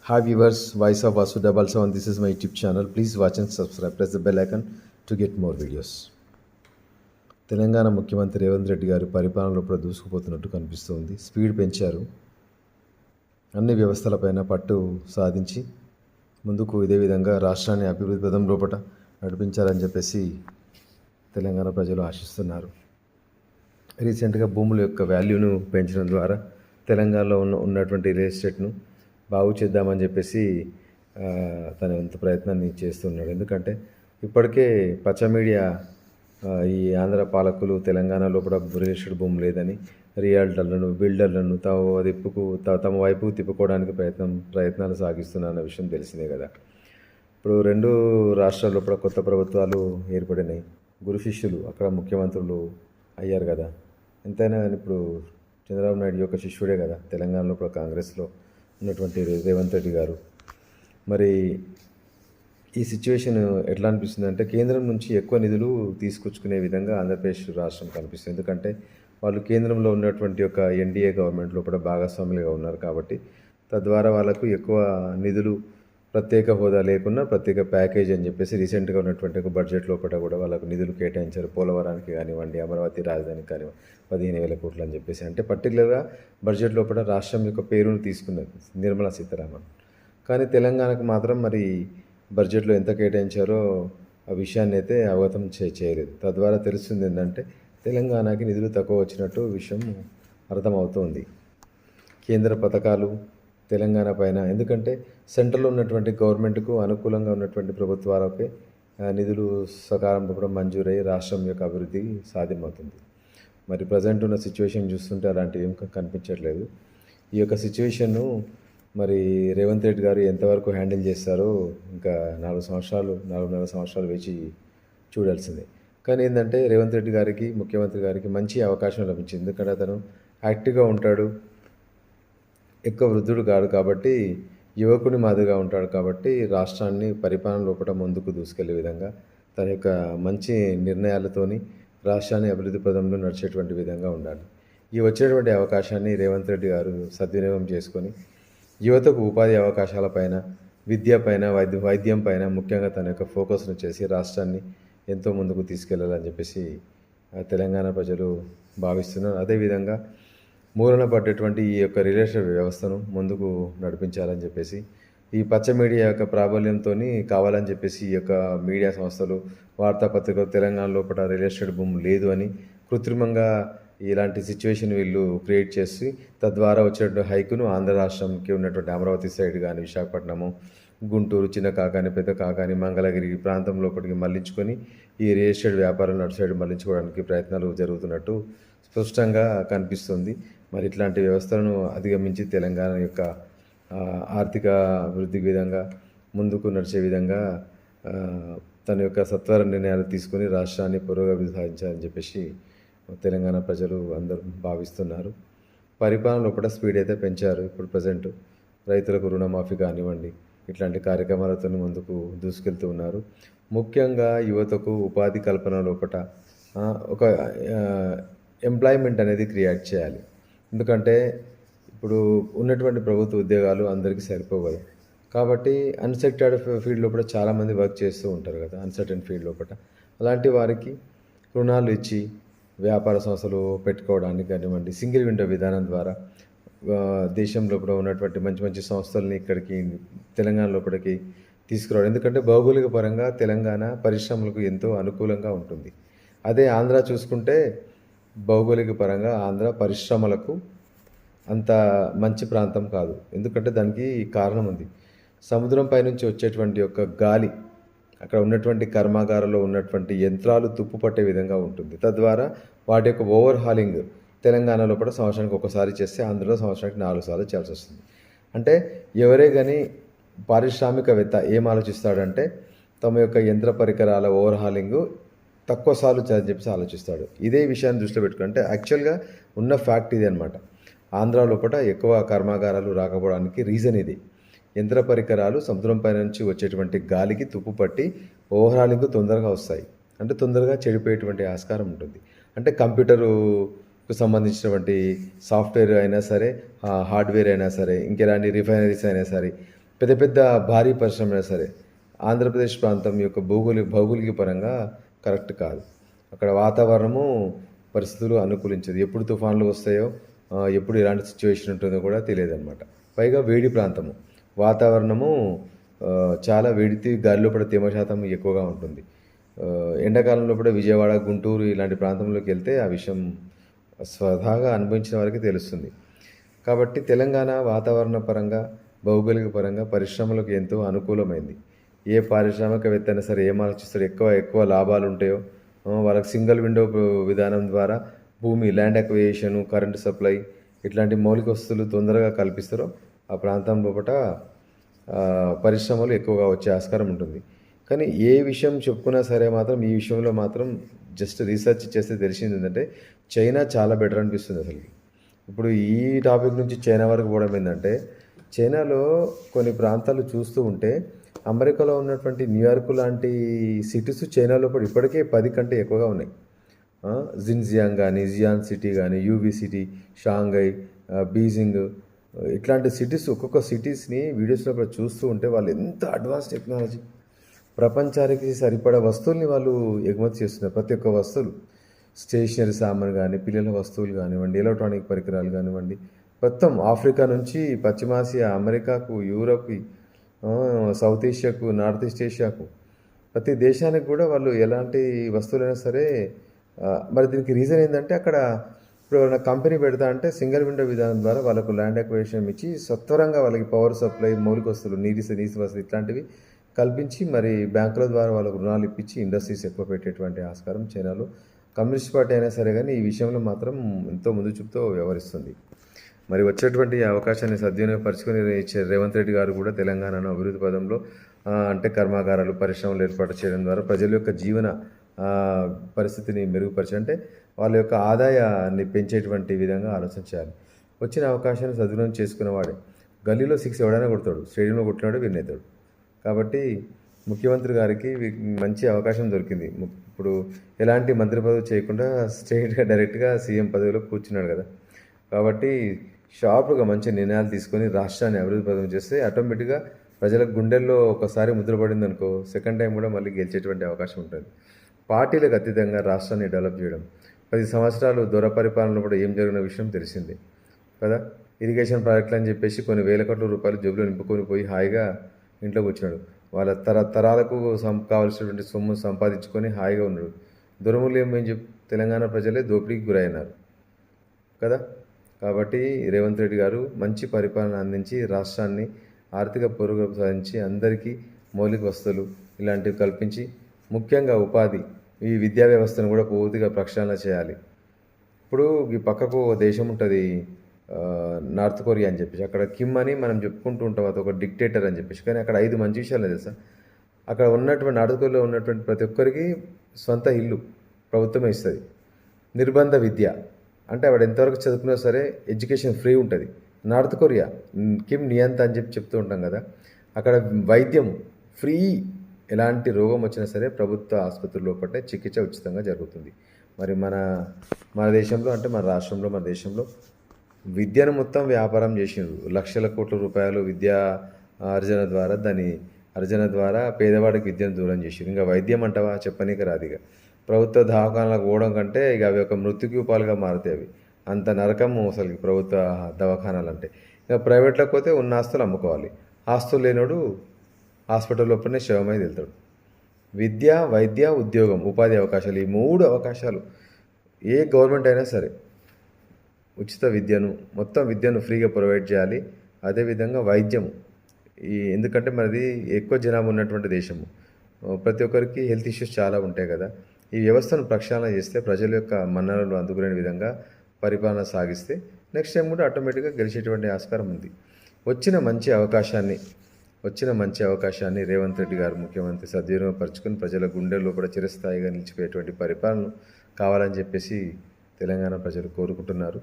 Hi viewers, Voice of Vasu Double Seven. This is my YouTube channel. Please watch and subscribe. Press the bell icon to get more videos. Telangana ముఖ్యమంత్రి రేవంత్ రెడ్డి గారు పరిపాలనలో కూడా దూసుకుపోతున్నట్టు కనిపిస్తుంది. Speed పెంచారు. అన్ని వ్యవస్థలపైన పట్టు సాధించి ముందుకు ఇదే విధంగా రాష్ట్రాన్ని అభివృద్ధి పదం లోపల నడిపించాలని చెప్పేసి తెలంగాణ ప్రజలు ఆశిస్తున్నారు. రీసెంట్గా భూముల యొక్క వాల్యూను పెంచడం ద్వారా తెలంగాణలో ఉన్నటువంటి రియల్ ఎస్టేట్ను బాగు చేద్దామని చెప్పేసి తన వంతు ప్రయత్నాన్ని చేస్తున్నాడు. ఎందుకంటే ఇప్పటికే పచ్చ మీడియా ఈ ఆంధ్ర పాలకులు తెలంగాణలో కూడా రియల్ భూమి లేదని రియాల్టర్లను బిల్డర్లను తమ వైపు తిప్పుకోవడానికి ప్రయత్నాలు సాగిస్తున్న విషయం తెలిసిందే కదా. ఇప్పుడు రెండు రాష్ట్రాల్లో కూడా కొత్త ప్రభుత్వాలు ఏర్పడినాయి. గురు శిష్యులు అక్కడ ముఖ్యమంత్రులు అయ్యారు కదా. ఎంతైనా కానీ ఇప్పుడు చంద్రబాబు నాయుడు యొక్క శిష్యుడే కదా తెలంగాణలో కూడా కాంగ్రెస్లో ఉన్నటువంటి రేవంత్ రెడ్డి గారు. మరి ఈ సిచ్యువేషన్ ఎట్లా అనిపిస్తుంది అంటే కేంద్రం నుంచి ఎక్కువ నిధులు తీసుకొచ్చుకునే విధంగా ఆంధ్రప్రదేశ్ రాష్ట్రం కనిపిస్తుంది. ఎందుకంటే వాళ్ళు కేంద్రంలో ఉన్నటువంటి ఒక ఎన్డీఏ గవర్నమెంట్లో కూడా భాగస్వాములుగా ఉన్నారు కాబట్టి తద్వారా వాళ్ళకు ఎక్కువ నిధులు ప్రత్యేక హోదా లేకున్నా ప్రత్యేక ప్యాకేజ్ అని చెప్పేసి రీసెంట్గా ఉన్నటువంటి ఒక బడ్జెట్ లోపల కూడా వాళ్ళకు నిధులు కేటాయించారు. పోలవరానికి కానివ్వండి, అమరావతి రాజధానికి కానివ్వండి 15,000 కోట్లు అని చెప్పేసి. అంటే పర్టికులర్గా బడ్జెట్ లోపల రాష్ట్రం యొక్క పేరును తీసుకున్నది నిర్మలా సీతారామన్. కానీ తెలంగాణకు మాత్రం మరి బడ్జెట్లో ఎంత కేటాయించారో ఆ విషయాన్ని అయితే అవగతం చేయలేదు. తద్వారా తెలుస్తుంది ఏంటంటే తెలంగాణకి నిధులు తక్కువ వచ్చినట్టు విషయం అర్థమవుతోంది. కేంద్ర పథకాలు తెలంగాణ పైన, ఎందుకంటే సెంట్రల్లో ఉన్నటువంటి గవర్నమెంట్కు అనుకూలంగా ఉన్నటువంటి ప్రభుత్వాలకే నిధులు సకాలంలో కూడా మంజూరయ్యి రాష్ట్రం యొక్క అభివృద్ధి సాధ్యమవుతుంది. మరి ప్రజెంట్ ఉన్న సిచ్యువేషన్ చూస్తుంటే అలాంటివి ఏం కనిపించట్లేదు. ఈ యొక్క సిచ్యువేషన్ను మరి రేవంత్ రెడ్డి గారు ఎంతవరకు హ్యాండిల్ చేస్తారో ఇంకా 4.5 సంవత్సరాలు వేచి చూడాల్సిందే. కానీ ఏంటంటే రేవంత్ రెడ్డి గారికి, ముఖ్యమంత్రి గారికి మంచి అవకాశం లభించింది. ఎందుకంటే అతను యాక్టివ్గా ఉంటాడు, ఎక్కువ వృద్ధుడు కాడు కాబట్టి, యువకుని మాదిరిగా ఉంటాడు కాబట్టి రాష్ట్రాన్ని పరిపాలన లోపల ముందుకు దూసుకెళ్లే విధంగా తన యొక్క మంచి నిర్ణయాలతోని రాష్ట్రాన్ని అభివృద్ధి పదంలో నడిచేటువంటి విధంగా ఉండాలి. ఈ వచ్చేటువంటి అవకాశాన్ని రేవంత్ రెడ్డి గారు సద్వినియోగం చేసుకొని యువతకు ఉపాధి అవకాశాలపైన, విద్యపైన, వైద్యం పైన ముఖ్యంగా తన యొక్క ఫోకస్ను చేసి రాష్ట్రాన్ని ఎంతో ముందుకు తీసుకెళ్లాలని చెప్పేసి తెలంగాణ ప్రజలు భావిస్తున్నారు. అదేవిధంగా మూలన పడ్డటువంటి ఈ యొక్క రిలేషన్ వ్యవస్థను ముందుకు నడిపించాలని చెప్పేసి ఈ పచ్చ మీడియా యొక్క ప్రాబల్యంతో కావాలని చెప్పేసి ఈ యొక్క మీడియా సంస్థలు, వార్తాపత్రికలు తెలంగాణ లోపల రియల్ ఎస్టేట్ భూమి లేదు అని కృత్రిమంగా ఇలాంటి సిచ్యువేషన్ వీళ్ళు క్రియేట్ చేసి తద్వారా వచ్చేటువంటి హైకును ఆంధ్ర రాష్ట్రంకి ఉన్నటువంటి అమరావతి సైడ్ కానీ, విశాఖపట్నము, గుంటూరు, చిన్న కాకాని, పెద్ద కాకాని, మంగళగిరి ప్రాంతం లోపలికి మళ్లించుకొని ఈ రియల్ ఎస్టేట్ వ్యాపారాలను అటు సైడ్ మళ్లించుకోవడానికి ప్రయత్నాలు జరుగుతున్నట్టు స్పష్టంగా కనిపిస్తుంది. మరి ఇట్లాంటి వ్యవస్థలను అధిగమించి తెలంగాణ యొక్క ఆర్థిక అభివృద్ధి విధంగా ముందుకు నడిచే విధంగా తన యొక్క సత్వర నిర్ణయాలు తీసుకొని రాష్ట్రాన్ని పురోగతి సాధించాలని చెప్పేసి తెలంగాణ ప్రజలు అందరూ భావిస్తున్నారు. పరిపాలన లోపల స్పీడ్ అయితే పెంచారు. ఇప్పుడు ప్రజెంట్ రైతులకు రుణమాఫీ కానివ్వండి, ఇట్లాంటి కార్యక్రమాలతో ముందుకు దూసుకెళ్తూ ఉన్నారు. ముఖ్యంగా యువతకు ఉపాధి కల్పన లోపల ఒక ఎంప్లాయ్మెంట్ అనేది క్రియేట్ చేయాలి. ఎందుకంటే ఇప్పుడు ఉన్నటువంటి ప్రభుత్వ ఉద్యోగాలు అందరికీ సరిపోవు కదా. కాబట్టి అన్సెక్టెడ్ ఫీల్డ్ లోపల చాలామంది వర్క్ చేస్తూ ఉంటారు కదా, అన్సర్టెన్ ఫీల్డ్ లోపల. అలాంటి వారికి రుణాలు ఇచ్చి వ్యాపార సంస్థలు పెట్టుకోవడానికి కానివ్వండి, సింగిల్ విండో విధానం ద్వారా దేశం లోపల ఉన్నటువంటి మంచి మంచి సంస్థలని ఇక్కడికి తెలంగాణ లోపలికి తీసుకురావడం. ఎందుకంటే భౌగోళిక పరంగా తెలంగాణ పరిశ్రమలకు ఎంతో అనుకూలంగా ఉంటుంది. అదే ఆంధ్ర చూసుకుంటే భౌగోళిక పరంగా ఆంధ్ర పరిశ్రమలకు అంత మంచి ప్రాంతం కాదు. ఎందుకంటే దానికి కారణం ఉంది. సముద్రం పైనుంచి వచ్చేటువంటి యొక్క గాలి అక్కడ ఉన్నటువంటి కర్మాగారంలో ఉన్నటువంటి యంత్రాలు తుప్పు పట్టే విధంగా ఉంటుంది. తద్వారా వాటి యొక్క ఓవర్ హాలింగ్ తెలంగాణలో కూడా సంవత్సరానికి ఒకసారి చేస్తే ఆంధ్రలో సంవత్సరానికి 4 సార్లు చేయాల్సి వస్తుంది. అంటే ఎవరే కానీ పారిశ్రామికవేత్త ఏం ఆలోచిస్తాడంటే తమ యొక్క యంత్ర పరికరాల ఓవర్ హాలింగ్ తక్కువ సార్లు చెప్పేసి ఆలోచిస్తాడు. ఇదే విషయాన్ని దృష్టిలో పెట్టుకుంటే యాక్చువల్గా ఉన్న ఫ్యాక్ట్ ఇది అనమాట. ఆంధ్ర లోపల ఎక్కువ కర్మాగారాలు రాకపోవడానికి రీజన్ ఇది. యంత్ర పరికరాలు సముద్రం పై నుంచి వచ్చేటువంటి గాలికి తుప్పు పట్టి ఓవరాలింగ్ తొందరగా వస్తాయి. అంటే తొందరగా చెడిపోయేటువంటి ఆస్కారం ఉంటుంది. అంటే కంప్యూటరుకు సంబంధించినటువంటి సాఫ్ట్వేర్ అయినా సరే, హార్డ్వేర్ అయినా సరే, ఇంకెలాంటి రిఫైనరీస్ అయినా సరే, పెద్ద పెద్ద భారీ పరిశ్రమైనా సరే ఆంధ్రప్రదేశ్ ప్రాంతం యొక్క భౌగోళిక పరంగా కరెక్ట్ కాదు. అక్కడ వాతావరణము పరిస్థితులు అనుకూలించదు. ఎప్పుడు తుఫాన్లు వస్తాయో ఎప్పుడు ఎలాంటి సిచ్యువేషన్ ఉంటుందో కూడా తెలియదన్నమాట. పైగా వేడి ప్రాంతము, వాతావరణము చాలా వేడితి, గాలిలో పడే తేమ శాతం ఎక్కువగా ఉంటుంది. ఎండాకాలంలో కూడా విజయవాడ, గుంటూరు ఇలాంటి ప్రాంతంలోకి వెళ్తే ఆ విషయం స్వతహాగా అనుభవించిన వారికి తెలుస్తుంది. కాబట్టి తెలంగాణ వాతావరణ పరంగా, భౌగోళిక పరంగా పరిశ్రమలకు ఎంతో అనుకూలమైంది. ఏ పారిశ్రామికవేత్త అయినా సరే ఏం ఆలోచిస్తాడు, ఎక్కువ లాభాలు ఉంటాయో వాళ్ళకి సింగిల్ విండో విధానం ద్వారా భూమి, ల్యాండ్ అక్విజిషన్, కరెంటు సప్లై ఇట్లాంటి మౌలిక వస్తువులు తొందరగా కల్పిస్తారో ఆ ప్రాంతం లోపల పరిశ్రమలు ఎక్కువగా వచ్చే ఆస్కారం ఉంటుంది. కానీ ఏ విషయం చెప్పుకున్నా సరే మాత్రం ఈ విషయంలో మాత్రం జస్ట్ రీసెర్చ్ చేస్తే తెలిసింది ఏంటంటే చైనా చాలా బెటర్ అనిపిస్తుంది అసలు. ఇప్పుడు ఈ టాపిక్ నుంచి చైనా వరకు పోవడం ఏంటంటే, చైనాలో కొన్ని ప్రాంతాలు చూస్తూ ఉంటే అమెరికాలో ఉన్నటువంటి న్యూయార్క్ లాంటి సిటీస్ చైనా లోపల ఇప్పటికే 10 కంటే ఎక్కువగా ఉన్నాయి. జిన్జియాంగ్ కానీ, జియాన్ సిటీ కానీ, యూబీ సిటీ, షాంఘై, బీజింగ్ ఇట్లాంటి సిటీస్, ఒక్కొక్క సిటీస్ని వీడియోస్లో కూడా చూస్తూ ఉంటే వాళ్ళు ఎంత అడ్వాన్స్ టెక్నాలజీ, ప్రపంచానికి సరిపడా వస్తువుల్ని వాళ్ళు ఎగుమతి చేస్తున్నారు. ప్రతి ఒక్క వస్తువులు, స్టేషనరీ సామాన్ కానీ, పిల్లల వస్తువులు కానివ్వండి, ఎలక్ట్రానిక్ పరికరాలు కానివ్వండి, మొత్తం ఆఫ్రికా నుంచి పశ్చిమాసియా, అమెరికాకు, యూరోప్కి, సౌత్ ఏషియాకు, నార్త్ ఈస్ట్ ఏషియాకు, ప్రతి దేశానికి కూడా వాళ్ళు ఎలాంటి వస్తువులైనా సరే. మరి దీనికి రీజన్ ఏంటంటే అక్కడ ఇప్పుడు ఏమైనా కంపెనీ పెడతా అంటే సింగిల్ విండో విధానం ద్వారా వాళ్ళకు ల్యాండ్ అక్విజిషన్ ఇచ్చి సత్వరంగా వాళ్ళకి పవర్ సప్లై, మౌలిక వస్తువులు, నీటి వసతులు ఇట్లాంటివి కల్పించి మరి బ్యాంకుల ద్వారా వాళ్ళకు రుణాలు ఇప్పించి ఇండస్ట్రీస్ ఎక్కువ పెట్టేటువంటి ఆస్కారం చైనాలో. కమ్యూనిస్ట్ పార్టీ అయినా సరే కానీ ఈ విషయంలో మాత్రం ఎంతో ముందు చూపుతో వ్యవహరిస్తుంది. మరి వచ్చేటువంటి అవకాశాన్ని సద్వినియోగపరుచుకొని రేవంత్ రెడ్డి గారు కూడా తెలంగాణను అభివృద్ధి పదంలో అంటే కర్మాగారాలు, పరిశ్రమలు ఏర్పాటు చేయడం ద్వారా ప్రజల యొక్క జీవన పరిస్థితిని మెరుగుపరిచి అంటే వాళ్ళ యొక్క ఆదాయాన్ని పెంచేటువంటి విధంగా ఆలోచన చేయాలి. వచ్చిన అవకాశాన్ని సద్వినియోగం చేసుకునేవాడే. గల్లీలో 6 ఎవడైనా కొడతాడు, స్టేడియంలో కొట్టినాడు విన్ అవుతాడు. కాబట్టి ముఖ్యమంత్రి గారికి మంచి అవకాశం దొరికింది. ఇప్పుడు ఎలాంటి మంత్రి పదవి చేయకుండా స్ట్రైట్గా డైరెక్ట్గా సీఎం పదవిలో కూర్చున్నాడు కదా. కాబట్టి షార్ప్గా మంచి నిర్ణయాలు తీసుకొని రాష్ట్రాన్ని అభివృద్ధి పదం చేస్తే ఆటోమేటిక్గా ప్రజల గుండెల్లో ఒకసారి ముద్రపడింది అనుకో, సెకండ్ టైం కూడా మళ్ళీ గెలిచేటువంటి అవకాశం ఉంటుంది. పార్టీలకు అతీతంగా రాష్ట్రాన్ని డెవలప్ చేయడం. 10 సంవత్సరాలు దొర పరిపాలనలో కూడా ఏం జరిగిన విషయం తెలిసిందే కదా. ఇరిగేషన్ ప్రాజెక్టులు అని చెప్పేసి కొన్ని వేల కోట్ల రూపాయలు జేబులో నింపుకొని పోయి హాయిగా ఇంట్లో కూర్చున్నాడు. వాళ్ళ తరాలకు కావాల్సినటువంటి సొమ్ము సంపాదించుకొని హాయిగా ఉన్నాడు. దొరమూల్యం ఏం తెలంగాణ ప్రజలే దోపిడీకి గురైనారు కదా. కాబట్టి రేవంత్ రెడ్డి గారు మంచి పరిపాలన అందించి రాష్ట్రాన్ని ఆర్థిక పురోగతి సాధించి అందరికీ మౌలిక వసతులు ఇలాంటివి కల్పించి, ముఖ్యంగా ఉపాధి, ఈ విద్యా వ్యవస్థను కూడా పూర్తిగా ప్రక్షాళన చేయాలి. ఇప్పుడు ఈ పక్కకు ఒక దేశం ఉంటుంది నార్త్ కొరియా అని చెప్పేసి, అక్కడ కిమ్ అని మనం చెప్పుకుంటూ ఉంటాం, అది ఒక డిక్టేటర్ అని చెప్పేసి. కానీ అక్కడ 5 మంచి విషయాలు తెలుసా. అక్కడ ఉన్నటువంటి నార్త్ కొరియాలో ఉన్నటువంటి ప్రతి ఒక్కరికి సొంత ఇల్లు ప్రభుత్వమే ఇస్తుంది. నిర్బంధ విద్య అంటే వాడు ఎంతవరకు చదువుకున్నా సరే ఎడ్యుకేషన్ ఫ్రీ ఉంటుంది. నార్త్ కొరియా కిమ్ నియంత అని చెప్తూ ఉంటాం కదా. అక్కడ వైద్యం ఫ్రీ, ఎలాంటి రోగం వచ్చినా సరే ప్రభుత్వ ఆసుపత్రుల్లో పట్టే చికిత్స ఉచితంగా జరుగుతుంది. మరి మన దేశంలో అంటే మన రాష్ట్రంలో, మన దేశంలో విద్యను మొత్తం వ్యాపారం చేసిండ్రు. లక్షల కోట్ల రూపాయలు విద్యా అర్జన ద్వారా పేదవాడికి విద్యను దూరం చేసిండ్రు. ఇంకా వైద్యం అంటావా, చెప్పనీకి రాదు. ఇక ప్రభుత్వ దవాఖానాలకు పోవడం కంటే ఇక అవి ఒక మృత్యుకూపాలుగా మారుతాయి. అవి అంత నరకము అసలు ప్రభుత్వ దవాఖానాలు అంటే. ఇక ప్రైవేట్లోకి పోతే ఉన్న ఆస్తులు అమ్ముకోవాలి. ఆస్తులు లేనోడు హాస్పిటల్ లోపలనే శవమై వెళ్తాడు. విద్య, వైద్య, ఉద్యోగం, ఉపాధి అవకాశాలు, ఈ 3 అవకాశాలు ఏ గవర్నమెంట్ అయినా సరే ఉచిత మొత్తం విద్యను ఫ్రీగా ప్రొవైడ్ చేయాలి. అదేవిధంగా వైద్యము, ఎందుకంటే మనది ఎక్కువ జనాభా ఉన్నటువంటి దేశము, ప్రతి ఒక్కరికి హెల్త్ ఇష్యూస్ చాలా ఉంటాయి కదా. ఈ వ్యవస్థను ప్రక్షాళన చేస్తే ప్రజల యొక్క మన్ననలు అందుకునే విధంగా పరిపాలన సాగిస్తే నెక్స్ట్ టైం కూడా ఆటోమేటిక్గా గెలిచేటువంటి ఆస్కారం ఉంది. వచ్చిన మంచి అవకాశాన్ని రేవంత్ రెడ్డి గారు ముఖ్యమంత్రి సద్వినియోగపరుచుకొని ప్రజల గుండెల్లో కూడా చిరస్థాయిగా నిలిచిపోయేటువంటి పరిపాలన కావాలని చెప్పేసి తెలంగాణ ప్రజలు కోరుకుంటున్నారు.